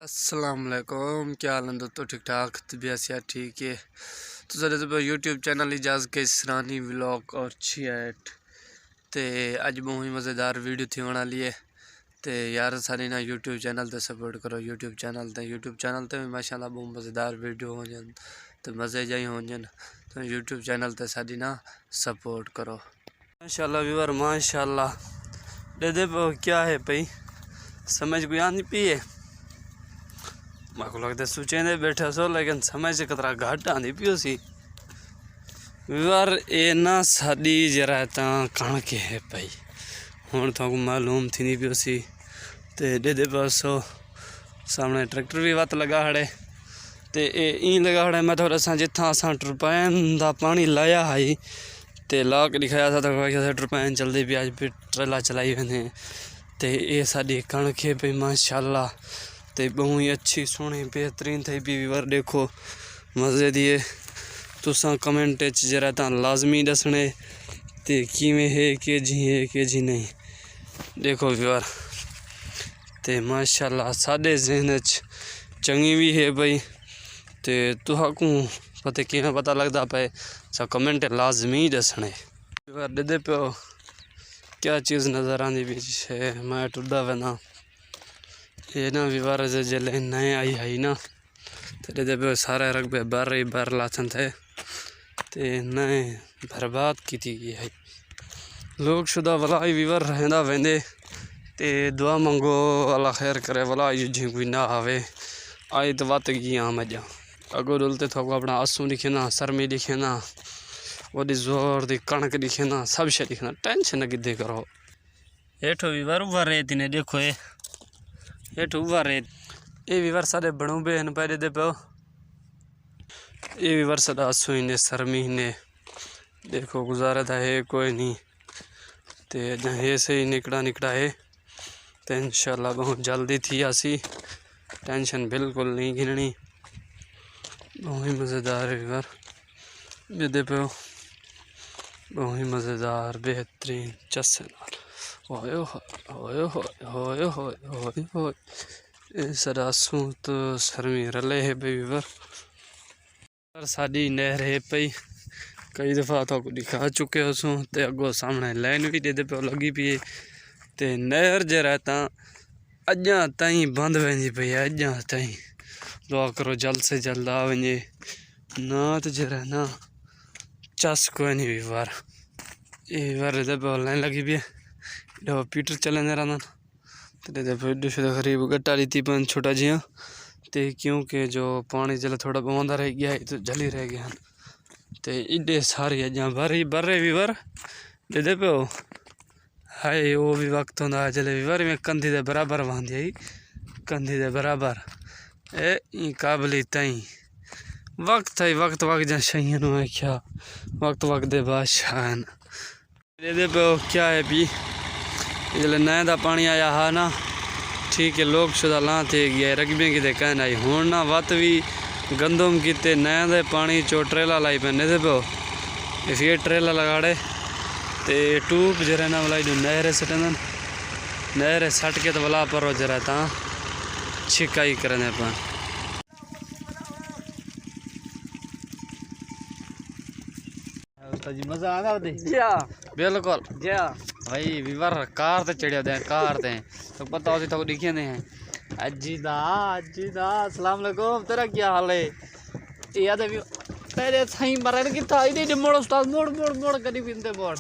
अस्सलाम वालेकुम, क्या हाल है दोस्तों? ठीक ठाक, तबीयत सेहत ठीक है। तो सर यूट्यूब चैनल इजाज़ के सरानी व्लॉग और 68 ते अज बहुत ही मज़ेदार वीडियो थी बना लिए ते यार सारी ना यूट्यूब चैनल ते सपोर्ट करो। यूट्यूब चैनल ते भी माशाल्लाह बहुत मज़ेदार वीडियो हो जान तो मज़े जाई हो जान। तो यूट्यूब चैनल ते सारी ना सपोर्ट करो माशाल्लाह व्यूअर माशाल्लाह। दे क्या है भाई समझ कोई आनी पी है मेरे को लगता सोचे बैठे सो लेकिन समझ से कतरा घट आती पियो सी विवार ये ना साड़ी जरा कणक है भाई हूँ तो मालूम थी नहीं पियो सी ते दे पासो सामने ट्रैक्टर भी वत लगा हड़े ते ई लगा हड़े मैं थोड़ा सा जिथा असा टरपैन का पानी लाया है ते ला के दिखाया था तो टरपैन चलती पी अज फिर ट्रेला चलाई वेंदे ते ये साड़ी कणक है भाई माशाल्लाह ते बहुत ही अच्छी सोहनी बेहतरीन थी पी वीवर देखो मज़े दिए तुसा कमेंट जरा लाजमी दसने ते किवें है के जी नहीं देखो वीवर ते माशाल्लाह साडे जहन चंगी भी है भाई ते तुहाकू पता किवें पता लगता पे सा कमेंट लाजमी दसने वीवर दे पे क्या चीज़ नज़र आती भी है मैं टुडा वेना ये ना विवार जले नए आई है ना तेरे दे सारे रकबे बार लाथन थे ते नए बर्बाद की थी है लोग शुदा वाला विवर रहंदा वेंदे ते दुआ मंगो अल्लाह खैर करे वाला जी कोई ना आवे आई तो बात की मजा अगो डुलते थो अपना आंसू दिखे ना सरमी दिखे ना वही जोर दी कणक दिखे ना सब शे दिखना टेंशन किदे करो हेठो विवर उभा रहे तीने देखो हेठ उभा रहे ये विवर सारे बणू बे हन पैरे दे पे ये विवर सदा सुईने सरमी ने देखो गुजारा था है कोई नहीं ते ये से ही निकड़ा है तो इंशाल्लाह बहुत जल्दी थी आसी टेंशन बिल्कुल नहीं गिननी बहुत ही मज़ेदार है विवर ये दे पे बहुत ही मज़ेदार बेहतरीन चस्से हो सरासू तो शर्मी रले है भाई विवर साड़ी नहर है पई कई दफ़ा तो दिखा चुके हो सू ते अगो सामने लाइन भी दे पे लगी पी ते नहर जरा अजा ताई बंद वी पई अजा ताई दुआ करो जल्द से जल्द आ वे ना तो जरा ना चस कोई नहीं विवर ये विवर दे पे लाइन लगी पी पीटर चले रहा करीब गट्टा ली थी पन छोटा जिया ते क्योंकि जो पानी जल थोड़ा बंदा रह गया है तो जली रह गया ते इडे सारे अजा बर्रे विवर दे पे हाय वो भी वक्त होंदा चले विवर में कंधी दे बराबर बांधी आई कंधी दे बराबर ए काबली तई वक्त है वक्त जा शहीन क्या वक्त दे बादशाह दे पे क्या है पी जल्द नए का पानी आया हा ना ठीक है लोग शुदा ला थे गया रकबे कि कहना आई हूँ ना वत भी गंदम किते नए दे पानी चो ट्रेला लाई पैने दे पे फिर ट्रेला लगाड़े ते टूप जरा ना वाला जो नहरे सटन नहरे सट के तो वाला पर जरा छिकाई करने पर जी मजा आ गया बिल्कुल भाई विवर कार ते चढ़िया दे कार ते तो पता होती तो दिखे ने अजी दा अस्सलाम वालेकुम तेरा क्या हाल है याद है तेरे सही मरन की था इधर मोड़ उस्ताद मोड़ कदी पिंदे मोड़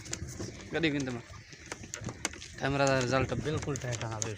कैमरा दा रिजल्ट बिल्कुल टाइट आ जी